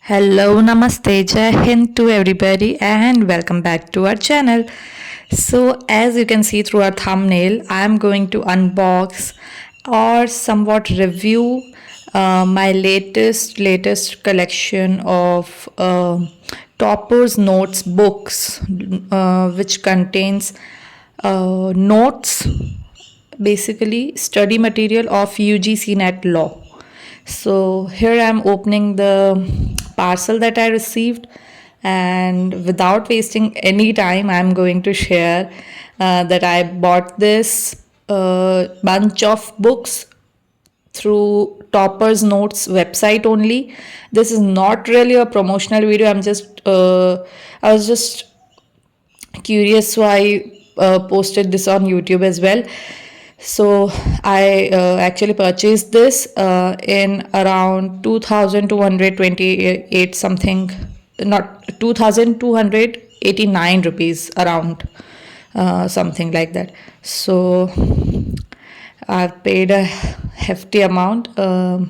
Hello, Namaste, Jai Hind to everybody, and welcome back to our channel. So, as you can see through our thumbnail, I am going to unbox or somewhat review my latest collection of Topper's Notes books, which contains notes, basically study material of UGC NET law. So here I'm opening the parcel that I received, and without wasting any time, I'm going to share that I bought this bunch of books through Topper's Notes website only. This is not really a promotional video. I was just curious, so I posted this on YouTube as well. So I actually purchased this in around 2228 something, not 2289 rupees, around something like that. So I've paid a hefty amount. So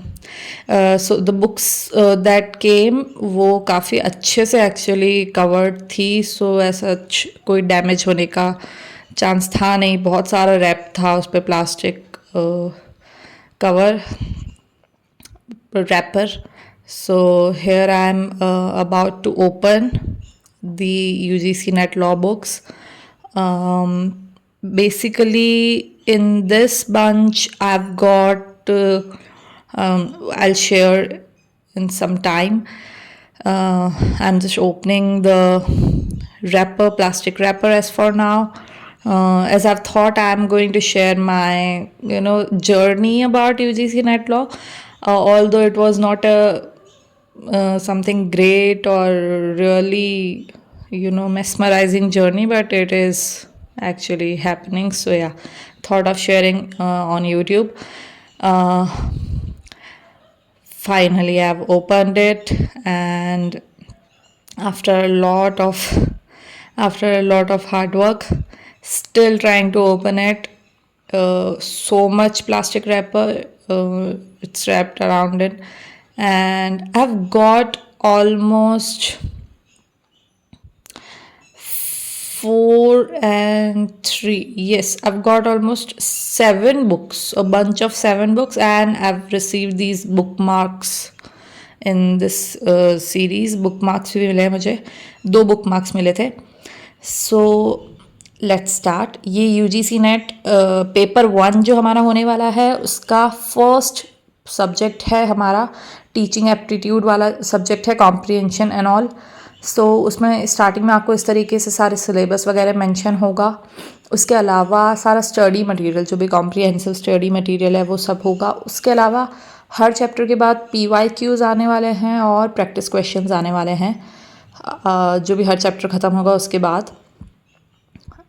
the books that came वो काफ़ी अच्छे से actually covered थी, सो ऐसा कोई damage होने का chance था नहीं. बहुत सारा रैप था उस पर, plastic cover wrapper. So here I am about to open the UGC NET law books. Basically, in this bunch, I've got, I'll share in some time. I'm just opening the wrapper, plastic wrapper as for now. As I've thought, I'm going to share my, journey about UGC NET law. Although it was not a something great or really, mesmerizing journey, but it is actually happening. So yeah, thought of sharing on YouTube. Finally, I've opened it, and after a lot of hard work, still trying to open it. So much plastic wrapper, it's wrapped around it, and I've got almost 4 and 3. Yes, I've got almost 7 books, a bunch of 7 books, and I've received these bookmarks in this series. Bookmarks भी मिले हैं मुझे, 2 bookmarks मिले थे. So let's start. ये UGC net paper 1 जो हमारा होने वाला है, उसका फर्स्ट सब्जेक्ट है हमारा टीचिंग एप्टीट्यूड वाला सब्जेक्ट है, कॉम्प्रिहेंशन एंड ऑल. सो उसमें स्टार्टिंग में आपको इस तरीके से सारे सिलेबस वगैरह मेंशन होगा. उसके अलावा सारा स्टडी मटेरियल, जो भी कॉम्प्रिहेंसिव स्टडी मटेरियल है, वो सब होगा. उसके अलावा हर चैप्टर के बाद PYQs आने वाले हैं और प्रैक्टिस क्वेश्चंस आने वाले हैं, जो भी हर चैप्टर ख़त्म होगा उसके बाद.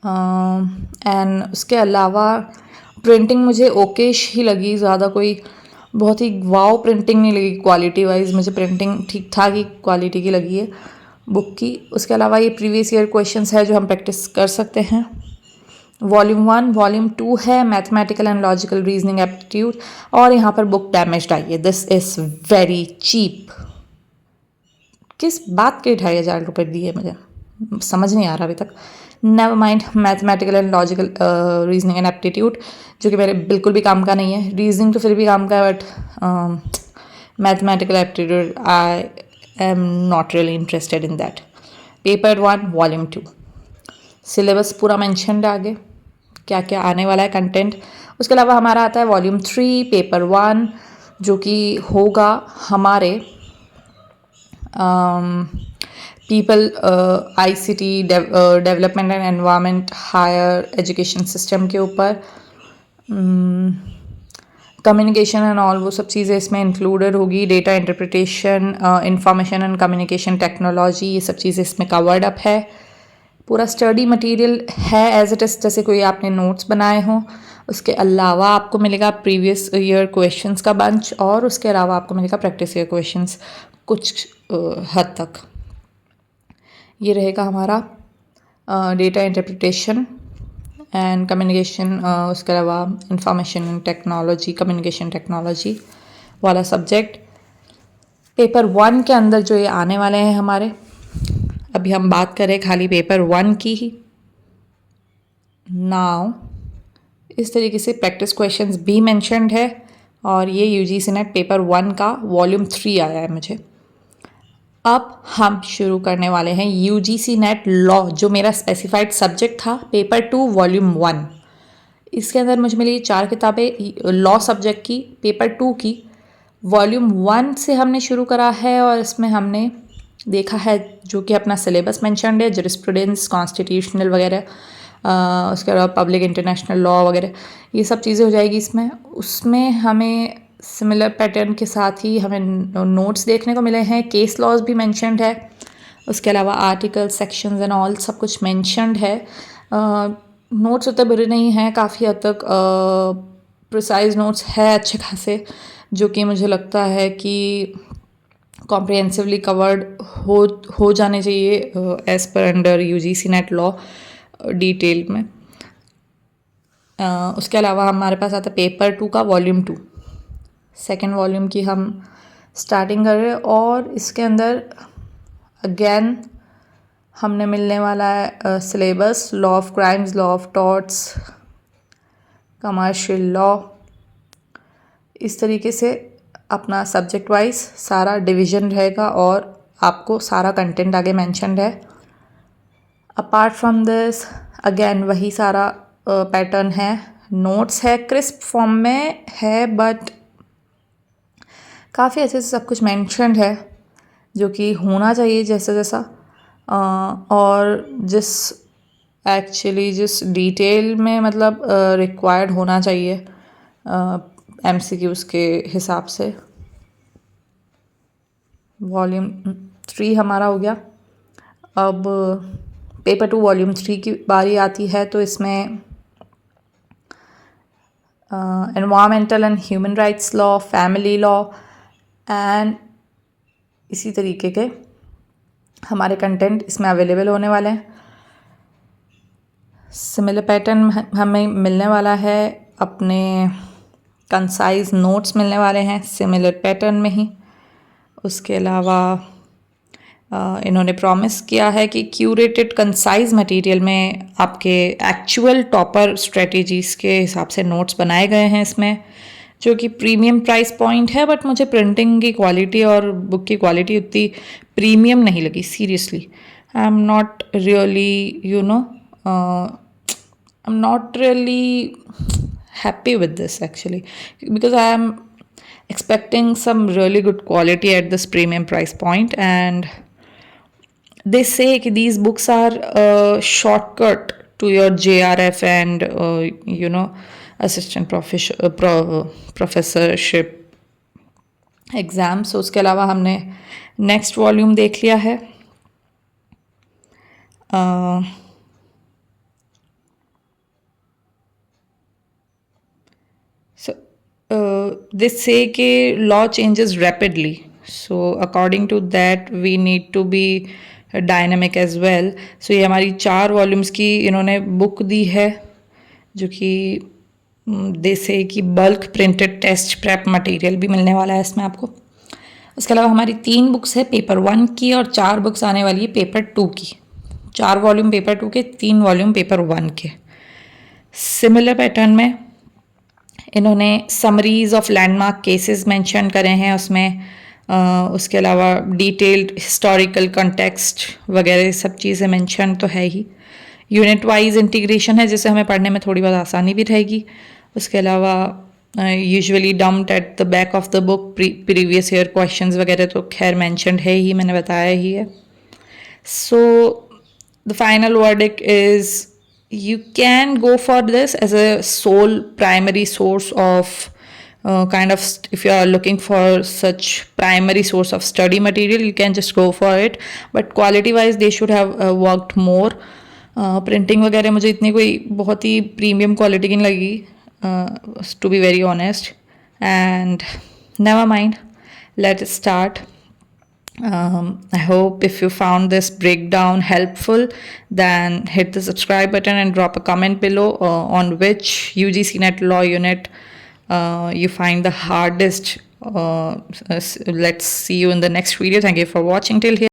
एंड उसके अलावा प्रिंटिंग मुझे ओकेश ही लगी, ज़्यादा कोई बहुत ही वाव प्रिंटिंग नहीं लगी. क्वालिटी वाइज मुझे प्रिंटिंग ठीक ठाक ही क्वालिटी की लगी है बुक की. उसके अलावा ये प्रीवियस ईयर क्वेश्चंस है जो हम प्रैक्टिस कर सकते हैं. वॉल्यूम 1, वॉल्यूम 2 है mathematical and logical reasoning aptitude, और यहाँ पर बुक डैमेज्ड आई है. This is very cheap. किस बात के 2500 दिए, मुझे समझ नहीं आ रहा अभी तक. Never mind. Mathematical and logical reasoning and aptitude, जो कि मेरे बिल्कुल भी काम का नहीं है. रीजनिंग तो फिर भी काम का है, but mathematical aptitude I am not really interested in that. Paper 1, volume 2. Syllabus पूरा मैंशनड आगे, क्या क्या आने वाला है कंटेंट. उसके अलावा हमारा आता है वॉल्यूम 3, पेपर 1, जो कि होगा हमारे people ICT development and environment higher education system के ऊपर. कम्युनिकेशन एंड ऑल, वो सब चीज़ें इसमें इंक्लूडेड होगी. Data interpretation, information and communication technology, ये सब चीज़ें इसमें कवर्ड अप है. पूरा स्टडी मटेरियल है एज इट इज़, जैसे कोई आपने नोट्स बनाए हों. उसके अलावा आपको मिलेगा प्रीवियस ईयर क्वेश्चंस का बंच, और उसके अलावा आपको मिलेगा प्रैक्टिस ईयर क्वेश्चंस कुछ हद तक. ये रहेगा हमारा डेटा इंटरप्रिटेशन एंड कम्युनिकेशन, उसके अलावा information and technology, communication technology वाला सब्जेक्ट. पेपर 1 के अंदर जो ये आने वाले हैं हमारे, अभी हम बात करें खाली पेपर 1 की ही। नाउ इस तरीके से प्रैक्टिस क्वेश्चंस भी मेंशन्ड है और ये यूजीसी नेट पेपर 1 का वॉल्यूम 3 आया है मुझे। अब हम शुरू करने वाले हैं यूजीसी नेट लॉ, जो मेरा स्पेसिफाइड सब्जेक्ट था, पेपर 2 वॉल्यूम 1। इसके अंदर मुझे मिली 4 किताबें लॉ सब्जेक्ट की, पेपर 2 की। वॉल्यूम 1 से हमने शुरू करा है और इसमें हमने देखा है जो कि अपना सिलेबस मेंशन्ड है, जरिस्प्रूडेंस, कॉन्स्टिट्यूशनल वगैरह, उसके अलावा पब्लिक इंटरनेशनल लॉ वगैरह, ये सब चीज़ें हो जाएगी इसमें। उसमें हमें सिमिलर पैटर्न के साथ ही हमें नोट्स देखने को मिले हैं, केस लॉज भी मेंशन्ड है, उसके अलावा आर्टिकल, सेक्शंस एंड ऑल सब कुछ मेंशन्ड है। नोट्स उतने बुरे नहीं हैं, काफ़ी हद तक प्रिसाइज नोट्स है अच्छे खासे, जो कि मुझे लगता है कि कॉम्प्रिहेंसिवली कवर्ड हो जाने चाहिए as per under UGC net law detail में। उसके अलावा हमारे पास आता है पेपर 2 का वॉल्यूम 2, सेकेंड वॉल्यूम की हम स्टार्टिंग कर रहे हैं और इसके अंदर अगेन हमने मिलने वाला है syllabus, law of crimes, law of torts, commercial law, इस तरीके से अपना सब्जेक्ट वाइज सारा डिवीजन रहेगा और आपको सारा कंटेंट आगे मेंशन्ड है। अपार्ट फ्रॉम दिस अगेन वही सारा पैटर्न है, नोट्स है, क्रिस्प फॉर्म में है बट काफ़ी अच्छे से सब कुछ मेंशन्ड है, जो कि होना चाहिए जैसा जैसा और जिस डिटेल में मतलब रिक्वायर्ड होना चाहिए एमसीक्यूज़ के हिसाब से। वॉल्यूम 3 हमारा हो गया। अब पेपर 2 वॉल्यूम 3 की बारी आती है, तो इसमें environmental and human rights law, family law and इसी तरीके के हमारे कंटेंट इसमें अवेलेबल होने वाले हैं। सिमिलर पैटर्न हमें मिलने वाला है, अपने कंसाइज नोट्स मिलने वाले हैं सिमिलर पैटर्न में ही। उसके अलावा इन्होंने प्रॉमिस किया है कि क्यूरेटेड कंसाइज मटेरियल में आपके एक्चुअल टॉपर स्ट्रेटजीज़ के हिसाब से नोट्स बनाए गए हैं इसमें, जो कि प्रीमियम प्राइस पॉइंट है, बट मुझे प्रिंटिंग की क्वालिटी और बुक की क्वालिटी उतनी प्रीमियम नहीं लगी seriously. I am not really I'm not really happy with this actually, because I am expecting some really good quality at this premium price point, and they say that these books are a shortcut to your JRF and assistant professorship exam. So उसके अलावा हमने next volume देख लिया है। They say कि law changes rapidly, so according to that we need to be dynamic as well. So ये हमारी 4 volumes की इन्होंने बुक दी है, जो कि दे से कि bulk printed test prep material भी मिलने वाला है इसमें आपको। उसके अलावा हमारी 3 बुक्स है पेपर 1 की और 4 बुक्स आने वाली है पेपर 2 की। 4 वॉल्यूम पेपर 2 के, 3 वॉल्यूम पेपर 1 के। सिमिलर पैटर्न में इन्होंने summaries of landmark cases mention करे हैं उसमें। उसके अलावा डिटेल्ड हिस्टोरिकल कंटेक्स्ट वगैरह सब चीज़ें मेंशन तो है ही। यूनिट वाइज इंटीग्रेशन है, जिससे हमें पढ़ने में थोड़ी बहुत आसानी भी रहेगी। उसके अलावा usually dumped at the back of the book previous year questions वगैरह तो खैर मेंशन्ड है ही, मैंने बताया ही है। So the final verdict is you can go for this as a sole primary source of if you are looking for such primary source of study material, you can just go for it, but quality wise they should have worked more. Printing वगैरह मुझे इतनी कोई बहुत ही premium quality की नहीं लगी, to be very honest, and never mind, let's start. I hope if you found this breakdown helpful, then hit the subscribe button and drop a comment below on which UGC Net Law unit you find the hardest let's see you in the next video. Thank you for watching till here.